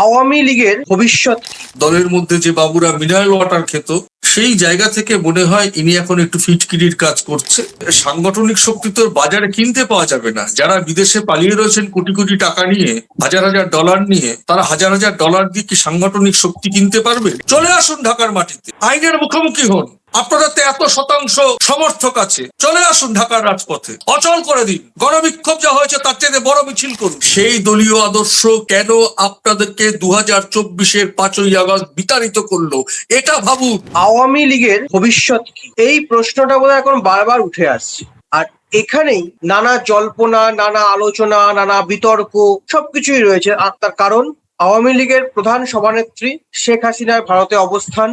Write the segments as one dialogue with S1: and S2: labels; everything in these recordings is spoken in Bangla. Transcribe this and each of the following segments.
S1: আওয়ামী লীগের ভবিষ্যৎ কি?
S2: দলের মধ্যে যে বাবুরা মিনারেল ওয়াটার খেত, সেই জায়গা থেকে মনে হয় ইনি এখন একটু ফিটকিরির কাজ করছে। সাংগঠনিক শক্তি তো বাজারে কিনতে পাওয়া যাবে না। যারা বিদেশে পালিয়ে রয়েছেন কোটি কোটি টাকা নিয়ে, হাজার হাজার ডলার নিয়ে, তারা হাজার হাজার ডলার দিয়ে কি সাংগঠনিক শক্তি কিনতে পারবে? চলে আসুন ঢাকার মাটিতে, আইনের মুখোমুখি হন। আপনাদের তো এত শতাংশ সমর্থক আছে, চলে আসুন ঢাকার রাজপথে, অচল করে দিন। গণবিক্ষোভ যা হয়েছে তার চেয়ে বড় মিছিল করুন। সেই দলীয় আদর্শ কেন আপনাদেরকে 2024-এর 5ই আগস্ট বিতাড়িত করলো, এটা ভাবুন।
S1: আওয়ামী লীগের ভবিষ্যৎ কি? এই প্রশ্নটা বোধহয় এখন বারবার উঠে আসছে। আর এখানেই নানা জল্পনা, নানা আলোচনা, নানা বিতর্ক সবকিছুই রয়েছে। আর তার কারণ আওয়ামী লীগের প্রধান সভানেত্রী শেখ হাসিনার ভারতে অবস্থান।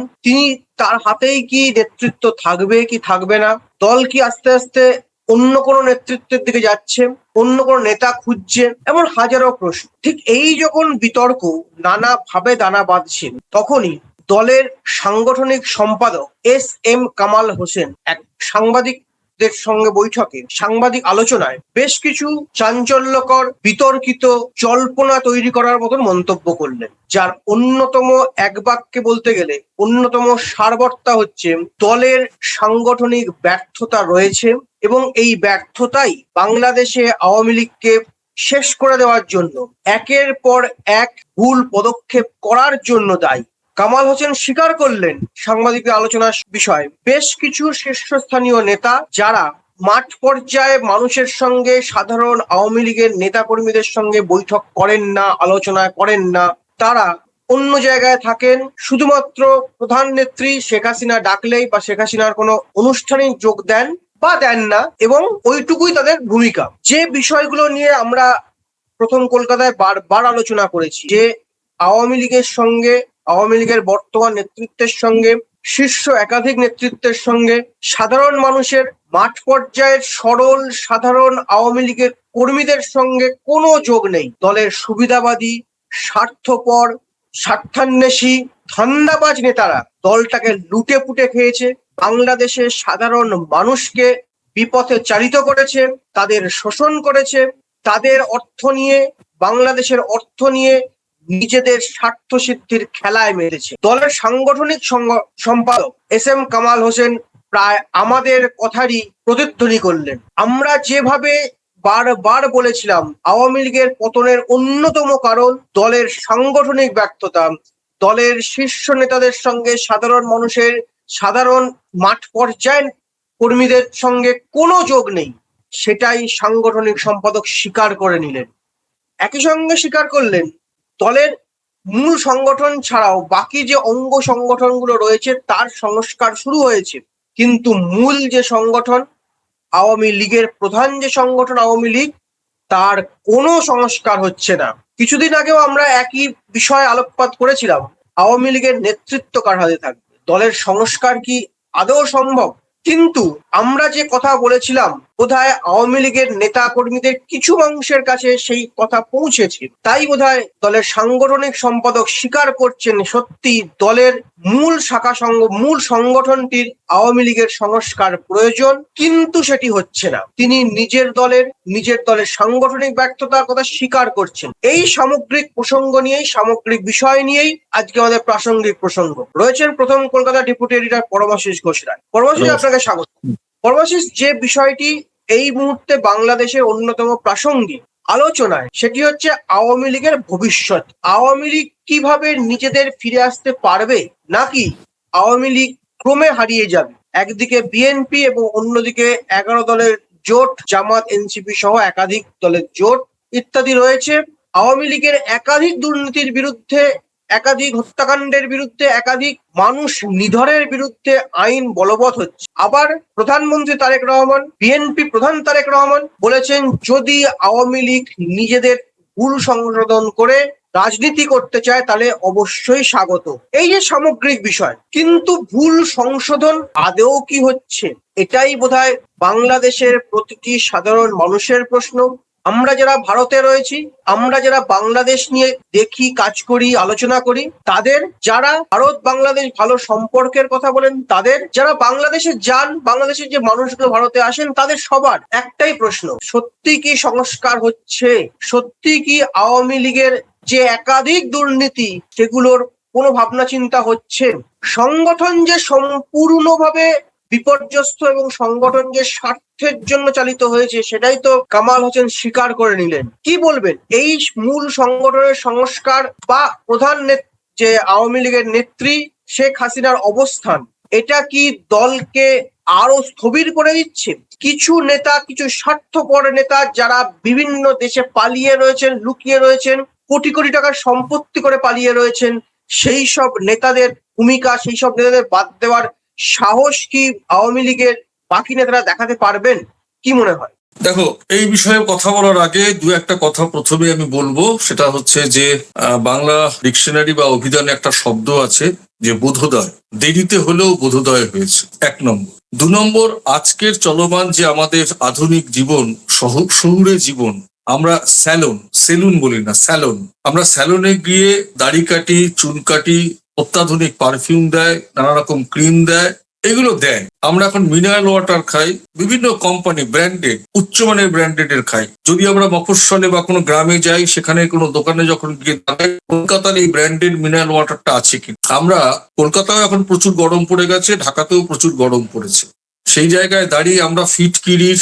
S1: তার হাতেই কি নেতৃত্ব থাকবে কি থাকবে না? দল কি আস্তে আস্তে অন্য কোনো নেতৃত্বের দিকে যাচ্ছে, অন্য কোনো নেতা খুঁজছে, এমন হাজারো প্রশ্ন। ঠিক এই যখন বিতর্ক নানা ভাবে দানা বাঁধছে, তখনই দলের সাংগঠনিক সম্পাদক এস কামাল হোসেন এক সাংবাদিকদের সঙ্গে বৈঠকে, সাংবাদিক আলোচনায় বেশ কিছু চাঞ্চল্যকর, বিতর্কিত, জল্পনা তৈরি করার মতন মন্তব্য করলেন, যার অন্যতম, এক বাক্যে বলতে গেলে অন্যতম সারবর্তা হচ্ছে দলের সাংগঠনিক ব্যর্থতা রয়েছে এবং এই ব্যর্থতাই বাংলাদেশে আওয়ামী লীগকে শেষ করে দেওয়ার জন্য, একের পর এক ভুল পদক্ষেপ করার জন্য দায়ী। কামাল হোসেন স্বীকার করলেন সাংবাদিকদের আলোচনার বিষয় বেশ কিছু শীর্ষস্থানীয় নেতা, যারা মাঠ পর্যায়ে মানুষের সঙ্গে, সাধারণ আওয়ামী লীগের নেতা কর্মীদের সঙ্গে বৈঠক করেন না, আলোচনা করেন না, তারা অন্য জায়গায় থাকেন। শুধুমাত্র প্রধান নেত্রী শেখ হাসিনা ডাকলেই বা শেখ হাসিনার কোনো অনুষ্ঠানে যোগ দেন বা দেন না, এবং ওইটুকুই তাদের ভূমিকা। যে বিষয়গুলো নিয়ে আমরা প্রথম কলকাতায় বারবার আলোচনা করেছি, যে আওয়ামী লীগের সঙ্গে, আওয়ামী লীগের বর্তমান নেতৃত্বের সঙ্গে, শীর্ষ একাধিক নেতৃত্বের সঙ্গে সাধারণ মানুষের, মাঠ পর্যায়ের সরল সাধারণ আওয়ামী লীগের কর্মীদের সঙ্গে কোনো যোগ নেই। দলের সুবিধাবাদী, স্বার্থপর, স্বার্থান্বেষী, ধান্দাবাজ নেতারা দলটাকে লুটে পুটে খেয়েছে, বাংলাদেশের সাধারণ মানুষকে বিপথে চালিত করেছে, তাদের শোষণ করেছে, তাদের অর্থ নিয়ে, বাংলাদেশের অর্থ নিয়ে নিজেদের স্বার্থ সিদ্ধির খেলায় মেরেছে। দলের সাংগঠনিক সম্পাদক কামাল হোসেন প্রায় আমাদের কথারই প্রতিধ্বনি করলেন। আমরা যেভাবে বারবার বলেছিলাম আওয়ামী লীগের পতনের অন্যতম কারণ দলের সাংগঠনিক ব্যর্থতা, দলের শীর্ষ নেতাদের সঙ্গে সাধারণ মানুষের, সাধারণ মাঠ পর্যায়ের কর্মীদের সঙ্গে কোনো যোগ নেই, সেটাই সাংগঠনিক সম্পাদক স্বীকার করে নিলেন। একই সঙ্গে স্বীকার করলেন দলের মূল সংগঠন ছাড়াও বাকি যে অঙ্গ সংগঠনগুলো রয়েছে তার সংস্কার শুরু হয়েছে, কিন্তু মূল যে সংগঠন আওয়ামী লীগের, প্রধান যে সংগঠন আওয়ামী লীগ, তার কোনো সংস্কার হচ্ছে না। কিছুদিন আগেও আমরা একই বিষয়ে আলোকপাত করেছিলাম, আওয়ামী লীগের নেতৃত্ব কার হাতে থাকবে, দলের সংস্কার কি আদৌ সম্ভব? কিন্তু আমরা যে কথা বলেছিলাম, বোধহয় আওয়ামী লীগের নেতা কর্মীদের কিছু অংশের কাছে সেই কথা পৌঁছেছে। তাই বোধহয় দলের সাংগঠনিক সম্পাদক স্বীকার করছেন সত্যি দলের মূল সংগঠনটির আওয়ামী লীগের সংস্কার প্রয়োজন, কিন্তু সেটি হচ্ছে না। তিনি নিজের দলের সাংগঠনিক ব্যর্থতার কথা স্বীকার করছেন। এই সামগ্রিক প্রসঙ্গ নিয়েই, সামগ্রিক বিষয় নিয়েই আজকে আমাদের প্রাসঙ্গিক প্রসঙ্গ রয়েছেন প্রথম কলকাতা ডেপুটি এডিটর পরমাশিস ঘোষ রায়। পরমাশিস, আপনাকে স্বাগত। পরমাশিস, যে বিষয়টি এই মুহূর্তে বাংলাদেশের অন্যতম প্রাসঙ্গিক আলোচনায়, সেটি হচ্ছে আওয়ামী লীগের ভবিষ্যৎ। আওয়ামী লীগ কিভাবে নিজেদের ফিরে আসতে পারবে, নাকি আওয়ামী লীগ ক্রমে হারিয়ে যাবে? একদিকে বিএনপি এবং অন্যদিকে 11 দলের জোট, জামাত, এনসিপি সহ একাধিক দলের জোট ইত্যাদি রয়েছে। আওয়ামী লীগের একাধিক দুর্নীতির বিরুদ্ধে, একাধিক হত্যাকাণ্ডের বিরুদ্ধে, একাধিক মানুষ নিধনের বিরুদ্ধে আইন বলবৎ হচ্ছে। আবার প্রধানমন্ত্রী তারেক রহমান, বিএনপি প্রধান তারেক রহমান বলেছেন, যদি আওয়ামী লীগ নিজেদের ভুল সংশোধন করে রাজনীতি করতে চায় তাহলে অবশ্যই স্বাগত। এই যে সামগ্রিক বিষয়, কিন্তু ভুল সংশোধন আদৌ কি হচ্ছে, এটাই বোধহয় বাংলাদেশের প্রতিটি সাধারণ মানুষের প্রশ্ন। আমরা যারা ভারতে রয়েছি, আমরা যারা বাংলাদেশ নিয়ে দেখি, কাজ করি, আলোচনা করি, তাদের, যারা ভারত বাংলাদেশ ভালো সম্পর্কের কথা বলেন তাদের, যারা বাংলাদেশে যান, বাংলাদেশের যে মানুষগুলো ভারতে আসেন, তাদের সবার একটাই প্রশ্ন, সত্যি কি সংস্কার হচ্ছে? সত্যি কি আওয়ামী লীগের যে একাধিক দুর্নীতি, সেগুলোর কোনো ভাবনা চিন্তা হচ্ছে? সংগঠন যে সম্পূর্ণভাবে বিপর্যস্ত এবং সংগঠন যে স্বার্থের জন্য চালিত হয়েছে, সেটাই তো কামাল হোসেন স্বীকার করে নিলেন। কি বলবেন এই মূল সংগঠনের সংস্কার বা প্রধান যে আওয়ামী লীগের নেত্রী শেখ হাসিনার অবস্থান, এটা কি দলকে আরো স্থবির করে দিচ্ছে? কিছু নেতা, কিছু স্বার্থপর নেতা যারা বিভিন্ন দেশে পালিয়ে রয়েছেন, লুকিয়ে রয়েছেন, কোটি কোটি টাকার সম্পত্তি করে পালিয়ে রয়েছেন, সেই সব নেতাদের ভূমিকা, সেই সব নেতাদের বাদ দেওয়ার সাহস কি আওয়ামী লীগের বাকি নেতারা দেখাতে পারবেন? কি মনে হয়?
S2: দেখো, এই বিষয়ে কথা বলার আগে দু একটা কথা প্রথমে আমি বলবো। সেটা হচ্ছে যে বাংলা ডিকশনারি বা অভিধানে একটা শব্দ আছে যে বোধোদয়। দেরিতে হলেও বোধোদয় হয়েছে, 1 নম্বর। 2 নম্বর, আজকের চলমান যে আমাদের আধুনিক জীবন, শহুরে জীবন, আমরা সেলুন বলি না, স্যালন। আমরা স্যালনে গিয়ে দাড়ি কাটি, চুল কাটি, অত্যাধুনিক পারফিউম দেয়, নানা রকম ক্রিম দেয়, এগুলো দেয়। আমরা এখন মিনারেল ওয়াটার খাই, বিভিন্ন কোম্পানি ব্র্যান্ডেড, উচ্চমানের ব্র্যান্ডেড এর খাই। যদি আমরা মফস্বলে বা কোনো গ্রামে যাই, সেখানে কোনো দোকানে যখন গিয়ে দাঁড়াই, কলকাতার এই ব্র্যান্ডেড মিনারেল ওয়াটারটা আছে কি? আমরা কলকাতায় এখন প্রচুর গরম পড়ে গেছে, ঢাকাতেও প্রচুর গরম পড়েছে। সেই জায়গায় দাঁড়িয়ে আমরা ফিটকিরির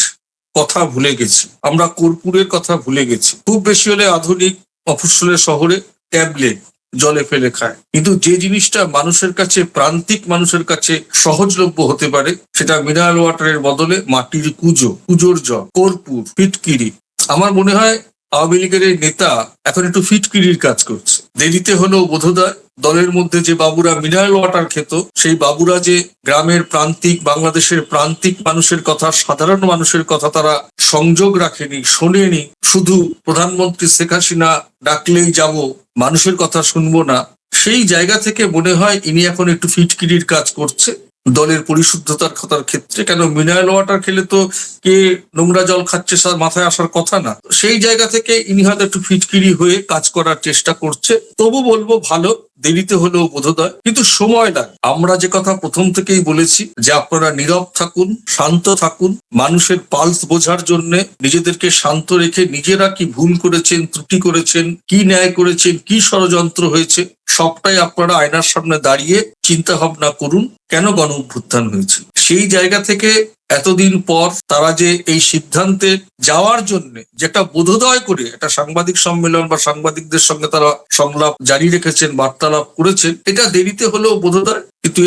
S2: কথা ভুলে গেছি, আমরা কর্পূরের কথা ভুলে গেছি। খুব বেশি হলে আধুনিক মফস্বলের শহরে ট্যাবলেট জলে ফেলে খায়। কিন্তু যে জিনিসটা মানুষের কাছে, প্রান্তিক মানুষের কাছে সহজলভ্য হতে পারে, সেটা মিনারেল ওয়াটারের বদলে মাটির কুজোর জল, কর্পূর, ফিটকিরি। আমার মনে হয় আওয়ামী লীগের এই নেতা এখন একটু ফিটকিরির কাজ করছে। দেরিতে হলেও বোধোদয়। দলের মধ্যে যে বাবুরা মিনারেল ওয়াটার খেত, সেই বাবুরা যে গ্রামের প্রান্তিক, বাংলাদেশের প্রান্তিক মানুষের কথা, সাধারণ মানুষের কথা তারা সংযোগ রাখেনি, শোনেনি। শুধু প্রধানমন্ত্রী শেখ হাসিনা ডাকলেই যাব, মানুষের কথা শুনবো না, সেই জায়গা থেকে মনে হয় ইনি এখন একটু ফিটকিরির কাজ করছে দলের পরিশুদ্ধতার কথার ক্ষেত্রে। কেন, মিনারেল ওয়াটার খেলে তো কে নোংরা জল খাচ্ছে মাথায় আসার কথা না। সেই জায়গা থেকে ইনি হয়তো একটু ফিটকিরি হয়ে কাজ করার চেষ্টা করছে। তবু বলবো ভালো, দেরিতে হলেও বোধোদয়, কিন্তু সময় লাগে। আমরা যে কথা প্রথম থেকেই বলেছি যে আপনারা নীরব থাকুন, শান্ত থাকুন, মানুষের পালস বোঝার জন্য নিজেদেরকে শান্ত রেখে নিজেরা কি ভুল করেছেন, ত্রুটি করেছেন, কি ন্যায় করেছেন, কি ষড়যন্ত্র হয়েছে, সবটাই আপনারা আয়নার সামনে দাঁড়িয়ে চিন্তা ভাবনা করুন কেন গণ অভ্যুত্থান হয়েছে। সেই জায়গা থেকে এতদিন পর তারা যে এই সিদ্ধান্তে যাওয়ার জন্য যেটা বোধোদয় করে একটা সাংবাদিক সম্মেলন বা সাংবাদিকদের সঙ্গে তারা সংলাপ জারি রেখেছেন, বার্তালাপ করেছেন, এটা দেরিতে হলেও বোধোদয়। কিন্তু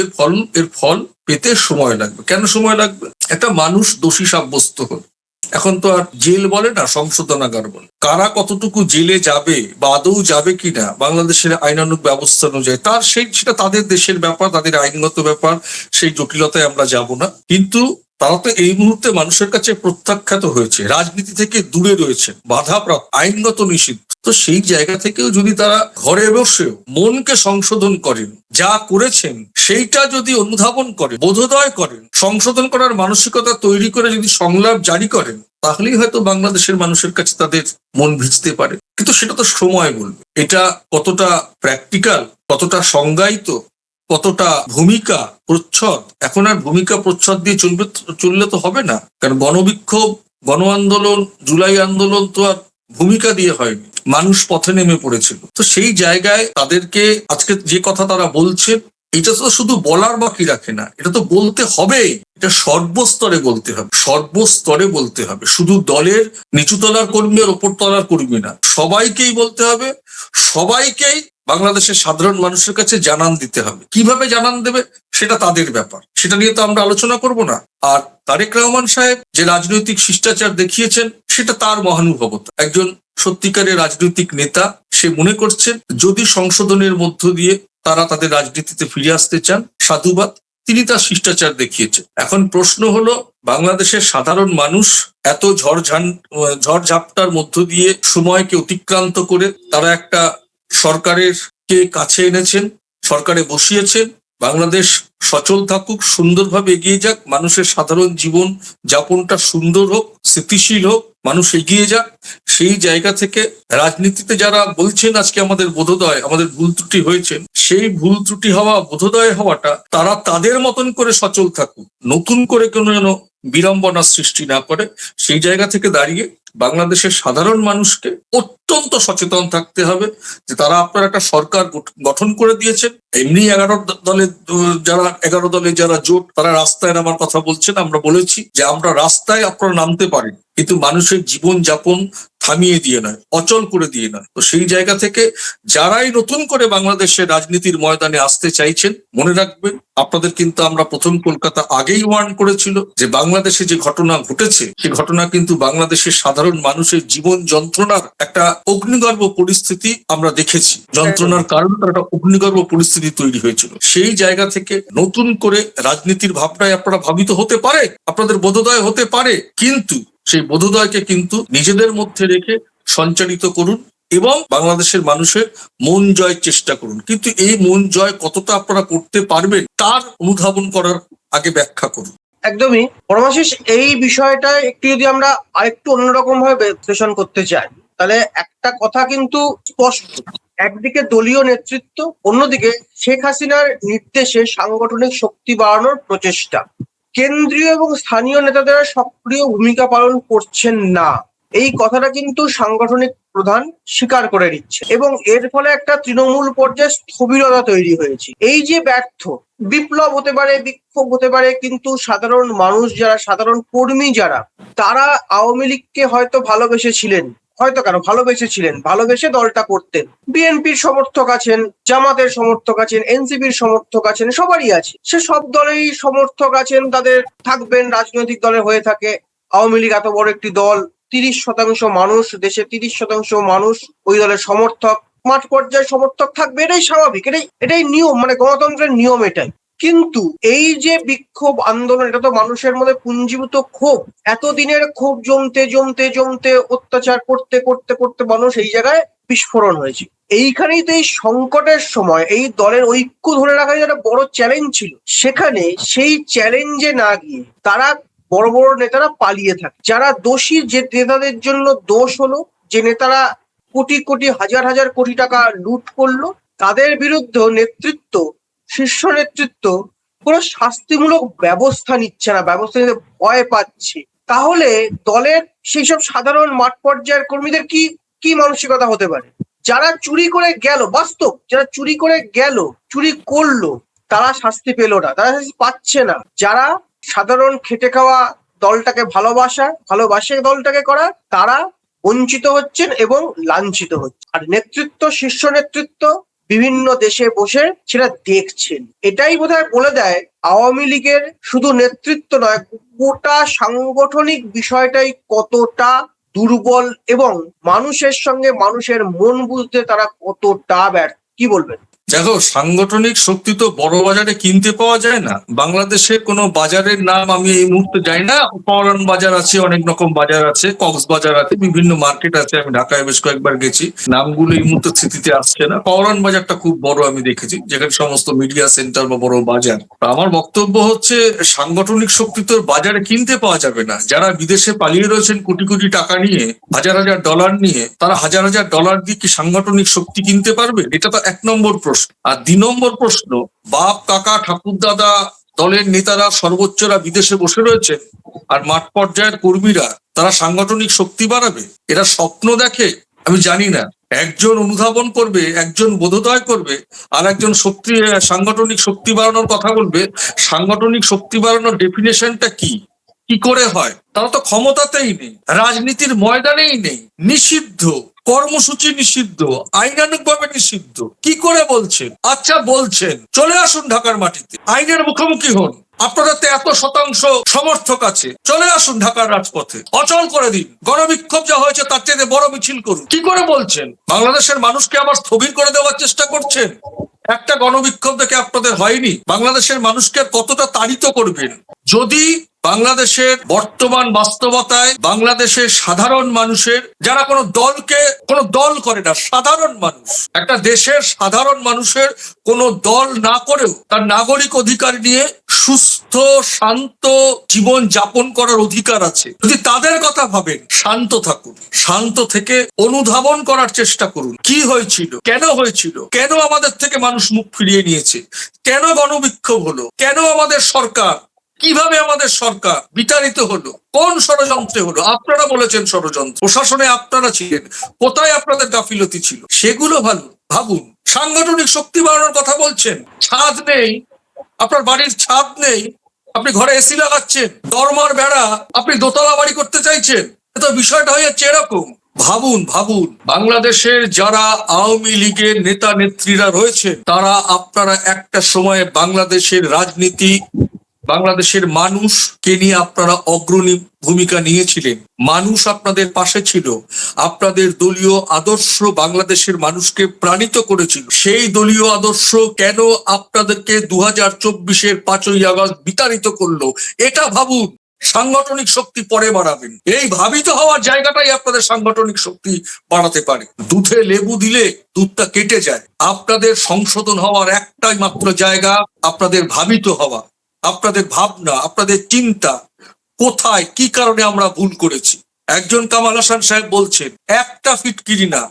S2: এর ফল পেতে সময় লাগবে। কেন সময় লাগবে? একটা মানুষ দোষী সাব্যস্ত হল, এখন তো আর জেল বলে না, সংশোধনাগার বলে। কারা কতটুকু জেলে যাবে বা আদৌ যাবে কিনা বাংলাদেশের আইনানুগ ব্যবস্থা অনুযায়ী, সেটা তাদের দেশের ব্যাপার, তাদের আইনগত ব্যাপার, সেই জটিলতায় আমরা যাব না। কিন্তু তারা তো এই মুহূর্তে মানুষের কাছে প্রত্যাখ্যাত হয়েছে, রাজনীতি থেকে দূরে রয়েছে, বাধাপ্রাপ্ত, আইনগত নিষিদ্ধ। তো সেই জায়গা থেকেও যদি তারা ঘরে বসেও মনকে সংশোধন করেন, যা করেছেন সেইটা যদি অনুধাবন করেন, বোধোদয় করেন, সংশোধন করার মানসিকতা তৈরি করে যদি সংলাপ জারি করেন, তাহলেই হয়তো বাংলাদেশের মানুষের কাছে তাদের মন ভিজতে পারে। কিন্তু সেটা তো সময় বলবে। এটা কতটা প্র্যাকটিক্যাল, কতটা সংজ্ঞায়িত, কতটা ভূমিকা প্রচ্ছদ, এখন আর ভূমিকা প্রচ্ছদ দিয়ে চললে তো হবে না। কারণ গণবিক্ষোভ, গণ আন্দোলন, জুলাই আন্দোলন তো আর ভূমিকা দিয়ে হয়নি, মানুষ পথে নেমে পড়েছিল। তো সেই জায়গায় তাদেরকে আজকে যে কথা তারা বলছে, এটা তো শুধু বলার বাকি রাখে না, এটা তো বলতে হবে। এটা সর্বস্তরে বলতে হবে, সর্বস্তরে বলতে হবে। শুধু দলের নিচুতলার কর্মী আর ওপর তলার কর্মী না, সবাইকেই বলতে হবে, সবাইকেই বাংলাদেশের সাধারণ মানুষের কাছে জানান দিতে হবে। কিভাবে জানান দেবে সেটা তাদের ব্যাপার, সেটা নিয়ে তো আমরা আলোচনা করব না। আর তারেক রহমান সাহেব যে রাজনৈতিক শিষ্টাচার দেখিয়েছেন, সেটা তার মহানুভবতা। একজন সত্যিকারের রাজনৈতিক নেতা, সে মনে করছেন যদি সংশোধনের মধ্য দিয়ে তারা তাদের রাজনীতিতে ফিরে আসতে চান, সাধুবাদ, তিনি তার শিষ্টাচার দেখিয়েছেন। এখন প্রশ্ন হলো, বাংলাদেশের সাধারণ মানুষ এত ঝড়ঝাপটার মধ্য দিয়ে সময়কে অতিক্রান্ত করে তারা একটা সরকারের কে কাছে এনেছেন, সরকারে বসিয়েছেন। বাংলাদেশ সচল থাকুক, সুন্দরভাবে এগিয়ে যাক, মানুষের সাধারণ জীবন যাপনটা সুন্দর হোক, স্থিতিশীল হোক, মানুষ এগিয়ে যাক। সেই জায়গা থেকে রাজনীতিতে যারা বলছেন আজকে আমাদের বোধোদয়, আমাদের ভুল ত্রুটি হয়েছে, সেই ভুল ত্রুটি হওয়া, বোধোদয় হওয়াটা তারা তাদের মতন করে সচল থাকুক, নতুন করে কোনো যেন বিড়ম্বনার সৃষ্টি না করে, সেই জায়গা থেকে দাঁড়িয়ে বাংলাদেশের সাধারণ মানুষকে অত্যন্ত সচেতন থাকতে হবে যে তারা আপনার একটা সরকার গঠন করে দিয়েছেন। এমনি 11 দলে যারা জোট, তারা রাস্তায় নামার কথা বলছেন। আমরা বলেছি যে আমরা রাস্তায় আপনারা নামতে পারেন, কিন্তু মানুষের জীবন যাপন থামিয়ে দিয়ে নয়, অচল করে দিয়ে নয়। তো সেই জায়গা থেকে যারাই নতুন করে বাংলাদেশের রাজনীতির ময়দানে আসতে চাইছেন, মনে রাখবেন আপনাদের কিন্তু আমরা প্রথম কলকাতা আগেই ওয়ার্ন করেছিল যে বাংলাদেশে যে ঘটনা ঘটেছে, সে ঘটনা কিন্তু বাংলাদেশের সাধারণ মানুষের জীবন যন্ত্রণার একটা অগ্নিগর্ভ পরিস্থিতি আমরা দেখেছি। যন্ত্রণার কারণে তার একটা অগ্নিগর্ভ পরিস্থিতি তৈরি হয়েছিল। সেই জায়গা থেকে নতুন করে রাজনীতির ভাবনায় আপনারা ভাবিত হতে পারে, আপনাদের বোধোদয় হতে পারে, কিন্তু সেই বোধোদয়কে কিন্তু নিজেদের মধ্যে রেখে সঞ্চালিত করুন এবং বাংলাদেশের মানুষের মন জয়ের চেষ্টা করুন। কিন্তু এই মন জয় কতটা আপনারা করতে পারবেন তার অনুধাবন করার আগে ব্যাখ্যা করুন।
S1: একদমই পরমাশিস, এই বিষয়টা একটু যদি আমরা আরেকটু অন্যরকম ভাবে বিশ্লেষণ করতে চাই, তাহলে একটা কথা কিন্তু স্পষ্ট। একদিকে দলীয় নেতৃত্ব, অন্যদিকে শেখ হাসিনার নির্দেশে সাংগঠনিক শক্তি বাড়ানোর প্রচেষ্টা। কেন্দ্রীয় এবং স্থানীয় নেতাদের সক্রিয় ভূমিকা পালন করছেন না, এই কথাটা কিন্তু সাংগঠনিক প্রধান স্বীকার করে নিচ্ছে এবং এর ফলে একটা তৃণমূল পর্যায়ে স্থবিরতা তৈরি হয়েছে। এই যে ব্যর্থ, বিপ্লব হতে পারে, বিক্ষোভ হতে পারে, কিন্তু সাধারণ মানুষ যারা, সাধারণ কর্মী যারা, তারা আওয়ামী লীগকে হয়তো ভালোবেসেছিলেন, হয়তো কেন ভালোবেসেছিলেন, ভালোবেসে দলটা করতেন। বিএনপির সমর্থক আছেন, জামাতের সমর্থক আছেন, এনসিপির সমর্থক আছেন, সবারই আছে। সে সব দলেরই সমর্থক আছেন, তাদের থাকবেন, রাজনৈতিক দলের হয়ে থাকে। আওয়ামী লীগ এত বড় একটি দল, 30% মানুষ, দেশে 30% মানুষ ওই দলের সমর্থক, মাঠ পর্যায়ে সমর্থক থাকবে, এটাই স্বাভাবিক, এটাই নিয়ম, মানে গণতন্ত্রের নিয়ম এটাই। কিন্তু এই যে বিক্ষোভ আন্দোলন, এটা তো মানুষের মধ্যে পুঞ্জীভূত ক্ষোভ, এতদিনের ক্ষোভ জমতে জমতে জমতে অত্যাচার করতে করতে করতে মানুষ এই জায়গায় বিস্ফোরণ হয়েছে। এইখানেই তো এই সংকটের সময় এই দলের ঐক্য ধরে রাখা একটা বড় চ্যালেঞ্জ ছিল। সেখানে সেই চ্যালেঞ্জে না গিয়ে তারা বড় বড় নেতারা পালিয়ে থাকে। যারা দোষী, যে নেতাদের জন্য দোষ হলো, যে নেতারা কোটি কোটি হাজার হাজার কোটি টাকা লুট করলো, তাদের বিরুদ্ধে নেতৃত্ব, শীর্ষ নেতৃত্ব কোনো শাস্তিমূলক ব্যবস্থা নিচ্ছে না, ব্যবস্থা নিতে ভয় পাচ্ছে। তাহলে দলের সেই সব সাধারণ মাঠ পর্যায়ের কর্মীদের কি কি মানসিকতা হতে পারে? যারা চুরি করে গেল, বাস্তব যারা চুরি করে গেল, চুরি করলো, তারা শাস্তি পেল না, তারা শাস্তি পাচ্ছে না। যারা সাধারণ খেটে খাওয়া দলটাকে ভালোবাসে দলটাকে করা, তারা বঞ্চিত হচ্ছেন এবং লাঞ্ছিত হচ্ছে। আর নেতৃত্ব, শীর্ষ নেতৃত্ব বিভিন্ন দেশে বসে সেটা দেখছেন। এটাই বোধহয় বলে দেয় আওয়ামী লীগের শুধু নেতৃত্ব নয়, গোটা সাংগঠনিক বিষয়টাই কতটা দুর্বল এবং মানুষের সঙ্গে মানুষের মন বুঝতে তারা কতটা ব্যর্থ। কি বলবেন?
S2: দেখো, সাংগঠনিক শক্তি তো বড় বাজারে কিনতে পাওয়া যায় না। বাংলাদেশের কোনো বাজারের নাম আমি এই মুহূর্তে জানি না। পরান বাজার আছে, অনেক রকম বাজার আছে, কক্সবাজার আছে, বিভিন্ন মার্কেট আছে। আমি ঢাকায় বেশ কয়েকবার গেছি, নামগুলো এই মুহূর্তে স্মৃতিতে আসছে না। পরান বাজারটা খুব বড় আমি দেখেছি, যেখানে সমস্ত মিডিয়া সেন্টার বা বড় বাজার। আমার বক্তব্য হচ্ছে, সাংগঠনিক শক্তি তো বাজারে কিনতে পাওয়া যাবে না। যারা বিদেশে পালিয়ে রয়েছেন কোটি কোটি টাকা নিয়ে, হাজার হাজার ডলার নিয়ে, তারা হাজার হাজার ডলার দিয়ে কি সাংগঠনিক শক্তি কিনতে পারবে? এটা তো 1 নম্বর প্রশ্ন। আর 2 নম্বর প্রশ্ন, বাপ কাকা ঠাকুর দাদা দলের নেতারা সর্বোচ্চরা বিদেশে বসে রয়েছে, আর মাঠ পর্যায়ের কর্মীরা তারা সাংগঠনিক শক্তি বাড়াবে? এরা স্বপ্ন দেখে? আমি জানি না। একজন অনুধাবন করবে, একজন বোধোদয় করবে, আর একজন সাংগঠনিক শক্তি বাড়ানোর কথা বলবে। সাংগঠনিক শক্তি বাড়ানোর ডেফিনেশনটা কি করে হয়? তারা তো ক্ষমতাতেই নেই, রাজনীতির ময়দানেই নেই, নিষিদ্ধ, কর্মসূচি নিষিদ্ধ, আইনানুগভাবে নিষিদ্ধ। কি করে বলছেন? আচ্ছা বলছেন, চলে আসুন ঢাকার মাটিতে, আইনের মুখোমুখি হন। আপনাদের তো এত শতাংশ সমর্থক আছে, চলে আসুন ঢাকার রাজপথে, অচল করে দিন। গণবিক্ষোভ যা হয়েছে তার চেয়ে বড় মিছিল করুন। কি করে বলছেন? বাংলাদেশের মানুষকে আবার স্থবির করে দেওয়ার চেষ্টা করছেন। একটা গণবিক্ষোভ দেখে আপনাদের হয়নি? বাংলাদেশের মানুষকে কতটা তাড়িত করবেন? যদি বাংলাদেশের বর্তমান বাস্তবতায় বাংলাদেশের সাধারণ মানুষের, যারা কোনো দল করে না, সাধারণ মানুষ, একটা দেশের সাধারণ মানুষের কোনো দল না করেও তার নাগরিক অধিকার নিয়ে সুস্থ শান্ত জীবন যাপন করার অধিকার আছে। যদি তাদের কথা ভাবেন, শান্ত থাকুন, শান্ত থেকে অনুধাবন করার চেষ্টা করুন। কি হয়েছিল, কেন হয়েছিল, কেন আমাদের থেকে মানুষ মুখ ফিরিয়ে নিয়েছে, কেন গণবিক্ষোভ হলো, কেন আমাদের সরকার কিভাবে আমাদের সরকার বিতাড়িত হলো, কোন ষড়যন্ত্রে হলো? আপনারা বলেছেন ষড়যন্ত্র, প্রশাসনে আপনারা ছিলেন, কোথায় আপনাদের গাফিলতি ছিল সেগুলো ভাবুন। সাংগঠনিক শক্তি বাড়ানোর কথা বলছেন, ছাদ নেই, আপনার বাড়ির ছাদ নেই, আপনি ঘরে এসি লাগাচ্ছেন, দরমার বেড়া, আপনি দোতলা বাড়ি করতে চাইছেন, তো বিষয়টা হয়ে যাচ্ছে এরকম। ভাবুন বাংলাদেশের যারা আওয়ামী লীগের নেতা নেত্রীরা রয়েছে, তারা আপনারা একটা সময়ে বাংলাদেশের রাজনীতি, বাংলাদেশের মানুষকে নিয়ে আপনারা অগ্রণী ভূমিকা নিয়েছিলেন, মানুষ আপনাদের পাশে ছিল, আপনাদের দলীয় আদর্শ বাংলাদেশের মানুষকে প্রাণিত করেছিল। সেই দলীয় আদর্শ কেন আপনাদেরকে 2024-এর 5ই আগস্ট বিতাড়িত করলো? এটা ভাবুন। সাংগঠনিক শক্তি পরে বাড়াবেন, এই ভাবিত হওয়ার জায়গাটাই আপনাদের সাংগঠনিক শক্তি বাড়াতে পারে। দুধে লেবু দিলে দুধটা কেটে যায়। আপনাদের সংশোধন হওয়ার একটাই মাত্র জায়গা, আপনাদের ভাবিত হওয়া, আপনাদের ভাবনা, আপনাদের চিন্তা, কোথায় কি কারণে আমরা ভুল করেছি। একজন কামাল হাসান সাহেব বলছেন একটা ফিটকিরি না,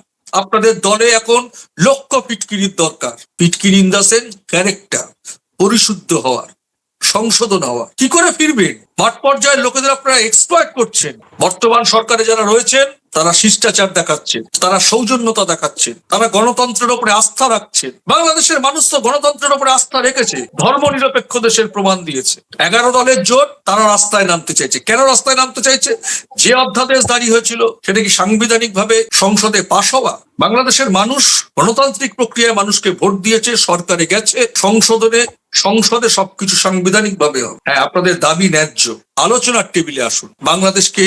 S2: আপনাদের দলে এখন লক্ষ ফিটকিরির দরকার। ফিটকিরি ইন দা সেন্স ক্যারেক্টার, পরিশুদ্ধ হওয়ার, সংশোধন হওয়া। কি করে ফিরবেন? মাঠ পর্যায়ের লোকেদের আপনারা এক্সপ্লয়েট করছেন। বর্তমান সরকারে যারা রয়েছেন তারা শিষ্টাচার দেখাচ্ছেন, তারা সৌজন্যতা দেখাচ্ছেন, তারা গণতন্ত্রের উপরে আস্থা রাখছেন। বাংলাদেশের মানুষ তো গণতন্ত্রের উপরে আস্থা রেখেছে, ধর্ম নিরপেক্ষ দেশের প্রমাণ দিয়েছে। 11 দলের জোট, তারা রাস্তায় নামতে চাইছে। কেন রাস্তায় নামতে চাইছে? যে অধ্যাদেশ দাঁড়িয়ে হয়েছিল সেটা কি সাংবিধানিক ভাবে সংসদে পাশ হওয়া? বাংলাদেশের মানুষ গণতান্ত্রিক প্রক্রিয়ায় মানুষকে ভোট দিয়েছে, সরকারে গেছে, সংসদে সবকিছু সাংবিধানিক ভাবে হবে। হ্যাঁ, আপনাদের দাবি ন্যায্য, আলোচনার টেবিলে আসুন। বাংলাদেশকে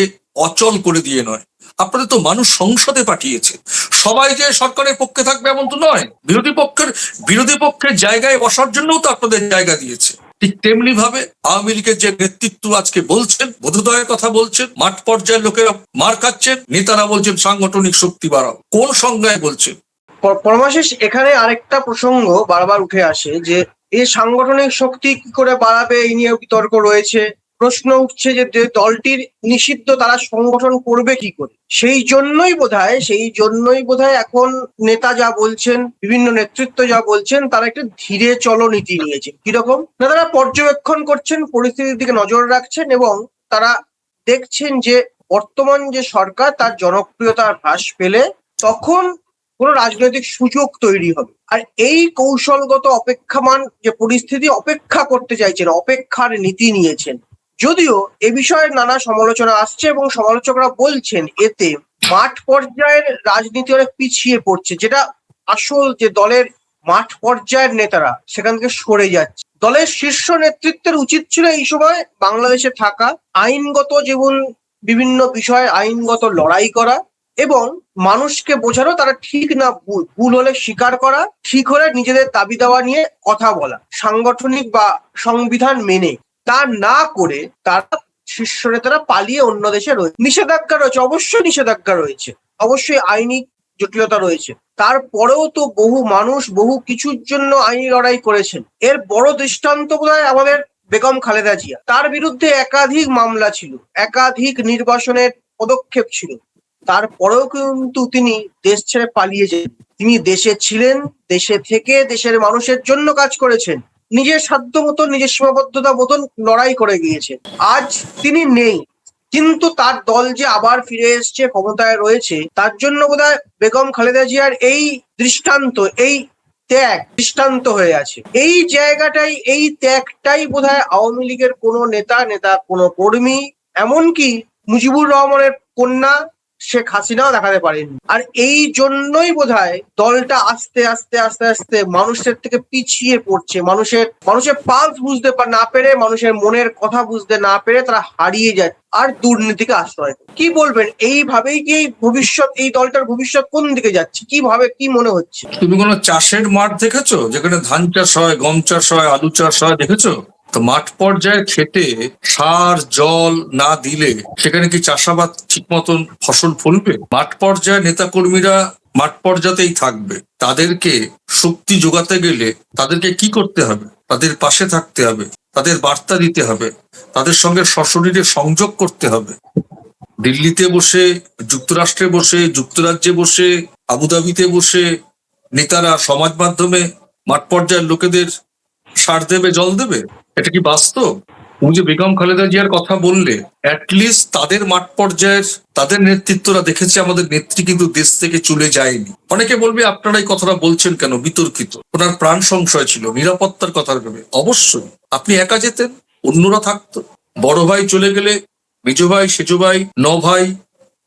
S2: অচল করে দিয়ে নয়। আপনাদের তো মানুষ সংসদে পাঠিয়েছে, সবাই যে সরকারের পক্ষে থাকবে এমন তো নয়। বিরোধী পক্ষের জায়গায় বসার জন্যও তো আপনাদের জায়গা দিয়েছে। ঠিক তেমনি ভাবে আওয়ামী লীগের যে নেতৃত্ব আজকে বলছেন, বোধোদয়ের কথা বলছেন, মাঠ পর্যায়ের লোকেরা মার খাচ্ছেন, নেতারা বলছেন সাংগঠনিক শক্তি বাড়াও। কোন সংজ্ঞায় বলছেন?
S1: পরমাশেষ, এখানে আরেকটা প্রসঙ্গ বারবার উঠে আসে যে এই সাংগঠনিক শক্তি কি করে বাড়াবে, এই নিয়ে বিতর্ক রয়েছে। প্রশ্ন উঠছে যে দলটির নিষিদ্ধ তারা সংগঠন করবে কি করে। সেই জন্যই বোধহয় এখন নেতা যা বলছেন, বিভিন্ন নেতৃত্ব যা বলছেন, তারা একটু ধীরে চলো নীতি নিয়েছে। কিরকম না, তারা পর্যবেক্ষণ করছেন, পরিস্থিতির দিকে নজর রাখছেন এবং তারা দেখছেন যে বর্তমান যে সরকার তার জনপ্রিয়তা হ্রাস পেলে তখন কোনো রাজনৈতিক সুযোগ তৈরি হবে। আর এই কৌশলগত অপেক্ষামান যে পরিস্থিতি, অপেক্ষা করতে চাইছেন, অপেক্ষার নীতি নিয়েছেন। যদিও এ বিষয়ে নানা সমালোচনা আসছে এবং সমালোচকরা বলছেন এতে মাঠ পর্যায়ের রাজনীতি অনেক পিছিয়ে পড়ছে, যেটা আসল যে দলের মাঠ পর্যায়ের নেতারা সেখান থেকে সরে যাচ্ছে। দলের শীর্ষ নেতৃত্বের উচিত ছিল এই সময় বাংলাদেশে থাকা, আইনগত যেমন বিভিন্ন বিষয়ে আইনগত লড়াই করা এবং মানুষকে বোঝানো তারা ঠিক না ভুল, ভুল হলে স্বীকার করা, ঠিক হলে নিজেদের দাবি দেওয়া নিয়ে কথা বলা, সাংগঠনিক বা সংবিধান মেনে। তা না করে তারা শীর্ষ নেতারা পালিয়ে অন্য দেশে রয়েছে। নিষেধাজ্ঞা রয়েছে, অবশ্যই নিষেধাজ্ঞা রয়েছে, অবশ্যই আইনি জটিলতা রয়েছে। তারপরেও তো বহু মানুষ বহু কিছুর জন্য আইনি লড়াই করেছেন। এর বড় দৃষ্টান্ত বোধহয় আমাদের বেগম খালেদা জিয়া। তার বিরুদ্ধে একাধিক মামলা ছিল, একাধিক নির্বাসনের পদক্ষেপ ছিল, তারপরেও কিন্তু তিনি দেশ ছেড়ে পালিয়ে যান। তিনি দেশে ছিলেন, দেশে থেকে দেশের মানুষের জন্য কাজ করেছেন, নিজের সাধ্য মতন, নিজের সীমাবদ্ধতা মতন লড়াই করে গিয়েছেন। আজ তিনি নেই, কিন্তু তার দল যে আবার ফিরে এসছে, ক্ষমতায় রয়েছে, তার জন্য বোধহয় বেগম খালেদা জিয়ার এই দৃষ্টান্ত, এই ত্যাগ দৃষ্টান্ত হয়ে আছে। এই জায়গাটাই, এই ত্যাগটাই বোধহয় আওয়ামী লীগের কোনো নেতা, কোনো কর্মী, এমনকি মুজিবুর রহমানের কন্যা শেখ হাসিনাও দেখাতে পারেনি। আর এই জন্যই বোধহয় দলটা আস্তে আস্তে আস্তে আস্তে মানুষের থেকে পিছিয়ে পড়ছে। মানুষের পালস বুঝতে না পেরে, মানুষের মনের কথা বুঝতে না পেরে তারা হারিয়ে যাচ্ছে আর দুর্নীতিকে আশ্রয়। কি বলবেন, এইভাবেই কি এই দলটার ভবিষ্যৎ কোন দিকে যাচ্ছে? কি মনে হচ্ছে?
S2: তুমি কোনো চাষের মাঠ দেখেছো যেখানে ধান চাষ হয়, গম চাষ হয়, আলু চাষ হয়? দেখেছো? তো মাঠ পর্যায়ে খেতে সার জল না দিলে সেখানে কি চাষাবাদ ঠিক মতন ফসল ফলবে? মাঠ পর্যায়ে নেতা কর্মীরা মাঠ পর্যাতেই থাকবে। তাদেরকে শক্তি যোগাতে গেলে তাদেরকে কি করতে হবে? তাদের পাশে থাকতে হবে, তাদের বার্তা দিতে হবে, তাদের সঙ্গে সশরীরে সংযোগ করতে হবে। দিল্লিতে বসে, যুক্তরাষ্ট্রে বসে, যুক্তরাজ্যে বসে, আবুধাবিতে বসে নেতারা সমাজ মাধ্যমে মাঠ পর্যায়ের লোকেদের সার দেবে, জল দেবে? এটা কি বাস্তব? তুমি যে বেগম খালেদা জিয়ার কথা বললে, অ্যাটলিস্ট তাদের মাঠ পর্যায়ের তাদের নেতৃত্বরা দেখেছে আমাদের নেত্রী কিন্তু দেশ থেকে চলে যায়নি। অনেকে বলবে আপনারা এই কথাটা বলছেন কেন, বিতর্কিত। ওনার প্রাণ সংশয় ছিল, নিরাপত্তার কথা ভেবে। অবশ্যই আপনি একা যেতেন, অন্যরা থাকতো। বড় ভাই চলে গেলে মেজ ভাই, সেজ ভাই, ন ভাই,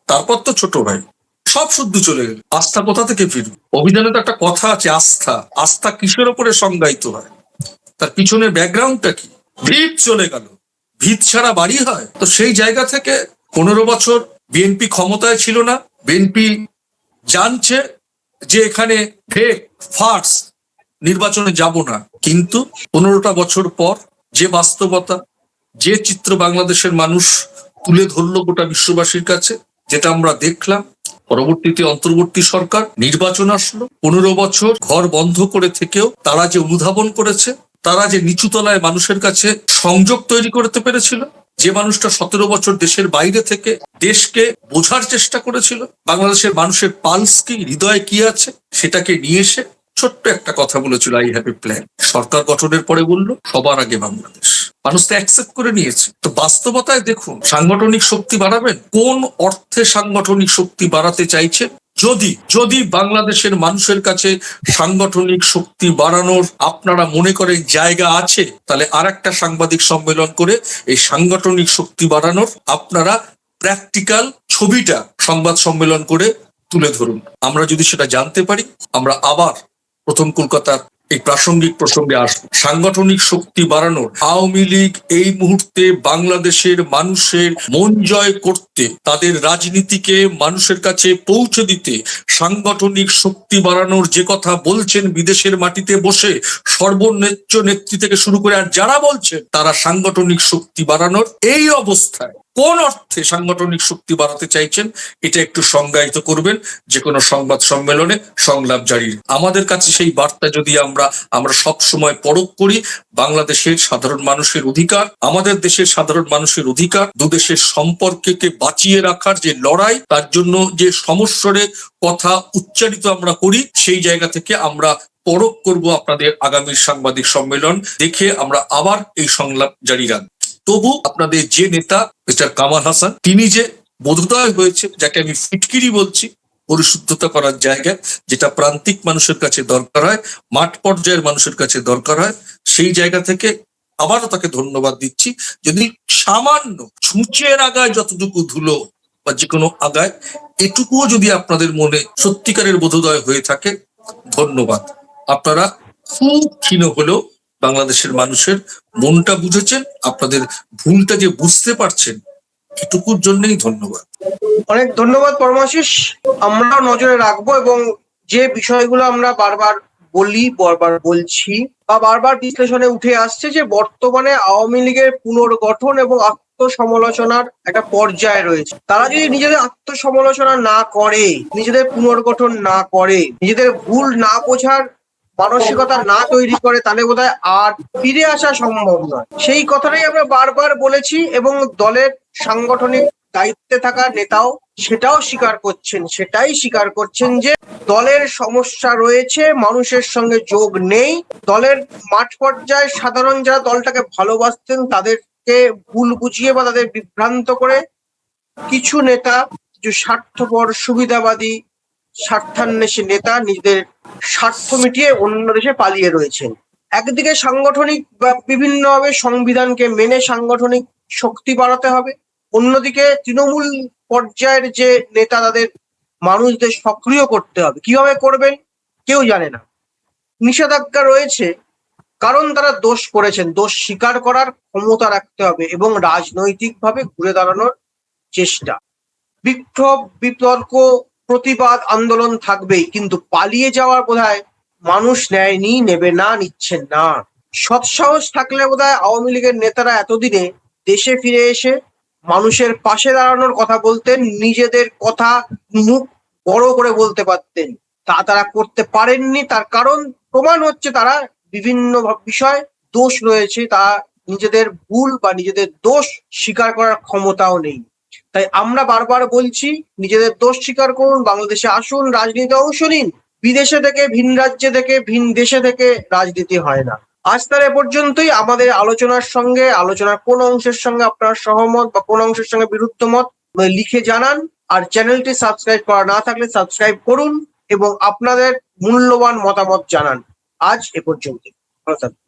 S2: তারপর তো ছোট ভাই, সব শুদ্ধ চলে গেল। আস্থা কোথা থেকে ফিরবে? অভিধানে তো একটা কথা আছে, আস্থা। আস্থা কিসের ওপরে সংজ্ঞায়িত হয়? তার পিছনের ব্যাকগ্রাউন্ডটা কি? ভিত চলে গেল, ভিত ছাড়া বাড়ি হয়? তো সেই জায়গা থেকে 15 বছর বিএনপি ক্ষমতায় ছিল না। বিএনপি জানছে যে এখানে ফেক ফার্স, নির্বাচনে যাব না। কিন্তু 15টা বছর পর যে বাস্তবতা, যে চিত্র বাংলাদেশের মানুষ তুলে ধরলো গোটা বিশ্ববাসীর কাছে, যেটা আমরা দেখলাম, পরবর্তীতে অন্তর্বর্তী সরকার, নির্বাচন আসলো, 15 বছর ঘর বন্ধ করে থেকেও তারা যে অনুধাবন করেছে, তারা যে নিচু তলায় মানুষের কাছে সংযোগ তৈরি করতে পেরেছিল, যে মানুষটা 17 বছর দেশের বাইরে থেকে দেশকে বোঝার চেষ্টা করেছিল, বাংলাদেশের মানুষের পালস কি, হৃদয়ে কি আছে, সেটাকে নিয়ে এসে ছোট্ট একটা কথা বলেছিল, আই হ্যাভ এ প্ল্যান। সরকার গঠনের পরে বলল সবার আগে বাংলাদেশ। মানুষ তো অ্যাকসেপ্ট করে নিয়েছে। তো বাস্তবতায় দেখুন, সাংগঠনিক শক্তি বাড়াবেন, কোন অর্থে সাংগঠনিক শক্তি বাড়াতে চাইছে? যদি যদি বাংলাদেশের মানুষের কাছে সাংগঠনিক শক্তি বাড়ানোর আপনারা মনে করেন জায়গা আছে, তাহলে আর একটা সাংবাদিক সম্মেলন করে এই সাংগঠনিক শক্তি বাড়ানোর আপনারা প্র্যাকটিক্যাল ছবিটা সংবাদ সম্মেলন করে তুলে ধরুন। আমরা যদি সেটা জানতে পারি, আমরা আবার প্রথম কলকাতার এই প্রাসঙ্গিক প্রসঙ্গে আসবো। সাংগঠনিক শক্তি বাড়ানোর, আওয়ামী লীগ এই মুহূর্তে বাংলাদেশের মানুষের মন জয় করতে, তাদের রাজনীতিকে মানুষের কাছে পৌঁছে দিতে সাংগঠনিক শক্তি বাড়ানোর যে কথা বলছেন বিদেশের মাটিতে বসে সর্বোচ্চ নেত্রী থেকে শুরু করে আর যারা বলছেন, তারা সাংগঠনিক শক্তি বাড়ানোর এই অবস্থায় কোন অর্থে সাংগঠনিক শক্তি বাড়াতে চাইছেন, এটা একটু সংজ্ঞায়িত করবেন যে কোনো সংবাদ সম্মেলনে সংলাপ জারি। আমাদের কাছে সেই বার্তা যদি আমরা সব সময় পরখ করি, বাংলাদেশের সাধারণ মানুষের অধিকার, আমাদের দেশের সাধারণ মানুষের অধিকার, দুদেশের সম্পর্ককে বাঁচিয়ে রাখার যে লড়াই, তার জন্য যে সমস্যারে কথা উচ্চারিত আমরা করি, সেই জায়গা থেকে আমরা পরখ করব আপনাদের আগামী সাংবাদিক সম্মেলন দেখে। আমরা আবার এই সংলাপ জারি রাখবো। তবু আপনাদের যে নেতা মিস্টার কামাল হাসান, তিনি যে বোধোদয় হয়েছে, যাকে আমি ফিটকিরি বলছি, পরিশুদ্ধতা করার জায়গা, যেটা প্রান্তিক মানুষের কাছে দরকার হয়, মাঠ পর্যায়ের মানুষের কাছে দরকার হয়, সেই জায়গা থেকে আবারও তাকে ধন্যবাদ দিচ্ছি। যদি সামান্য ছুঁচের আগায় যতটুকু ধুলো বা যে কোনো আগায়, এটুকুও যদি আপনাদের মনে সত্যিকারের বোধোদয় হয়ে থাকে, ধন্যবাদ। আপনারা খুব ক্ষীণ হলেও বাংলাদেশের মানুষের মনটা বুঝেছেন, আপনাদের ভুলটা যে বুঝতে পারছেন, এটুকুর জন্যই ধন্যবাদ।
S1: অনেক ধন্যবাদ পরমাশিস। আমরাও নজরে রাখবো এবং যে বিষয়গুলো আমরা বারবার বলি, বারবার বলছি বা বারবার বিশ্লেষণে উঠে আসছে, যে বর্তমানে আওয়ামী লীগের পুনর্গঠন এবং আত্মসমালোচনার একটা পর্যায়ে রয়েছে। তারা যদি নিজেদের আত্মসমালোচনা না করে, নিজেদের পুনর্গঠন না করে, নিজেদের ভুল না বোঝার মানসিকতা না তৈরি করে, তাহলে বোধহয় আর ফিরে আসা সম্ভব নয়। সেই কথাটাই আমরা বারবার বলেছি এবং দলের সাংগঠনিক দায়িত্বে থাকা নেতাও সেটাই স্বীকার করছেন যে দলের সমস্যা রয়েছে, মানুষের সঙ্গে যোগ নেই। দলের মাঠ পর্যায়ে সাধারণ যারা দলটাকে ভালোবাসতেন, তাদেরকে ভুল বুঝিয়ে বা তাদের বিভ্রান্ত করে কিছু নেতা, কিছু স্বার্থপর সুবিধাবাদী স্বার্থান্বেষী নেতা নিজেদের স্বার্থ মিটিয়ে অন্য দেশে পালিয়ে রয়েছেন। একদিকে সাংগঠনিক বা বিভিন্নভাবে সংবিধানকে মেনে সাংগঠনিক শক্তি বাড়াতে হবে, অন্যদিকে তৃণমূল পর্যায়ের যে নেতা, তাদের মানুষদের সক্রিয় করতে হবে। কিভাবে করবেন কেউ জানে না, নিষেধাজ্ঞা রয়েছে, কারণ তারা দোষ করেছেন। দোষ স্বীকার করার ক্ষমতা রাখতে হবে এবং রাজনৈতিকভাবে ঘুরে দাঁড়ানোর চেষ্টা। বিক্ষোভ, বিতর্ক, প্রতিবাদ, আন্দোলন থাকবেই, কিন্তু পালিয়ে যাওয়ার বোধহয় মানুষ নেয়নি, নেবে না, নিচ্ছেন না। সৎসাহস থাকলে বোধহয় আওয়ামী লীগের নেতারা এতদিনে দেশে ফিরে এসে মানুষের পাশে দাঁড়ানোর কথা বলতেন, নিজেদের কথা মুখ বড় করে বলতে পারতেন। তা তারা করতে পারেননি। তার কারণ প্রমাণ হচ্ছে তারা বিভিন্ন বিষয় দোষ রয়েছে, তা নিজেদের ভুল বা নিজেদের দোষ স্বীকার করার ক্ষমতাও নেই। তাই আমরা বারবার বলছি, নিজেদের দোষ স্বীকার করুন, বাংলাদেশে আসুন, রাজনীতিতে অংশ নিন। বিদেশে থেকে, ভিন রাজ্যে থেকে, ভিন দেশে থেকে রাজনীতি হয় না। আজ তার এ পর্যন্তই। আমাদের আলোচনার কোন অংশের সঙ্গে আপনার সহমত বা কোন অংশের সঙ্গে বিরুদ্ধ মত লিখে জানান। আর চ্যানেলটি সাবস্ক্রাইব করা না থাকলে সাবস্ক্রাইব করুন এবং আপনাদের মূল্যবান মতামত জানান। আজ এ পর্যন্তই। ভালো থাকবেন।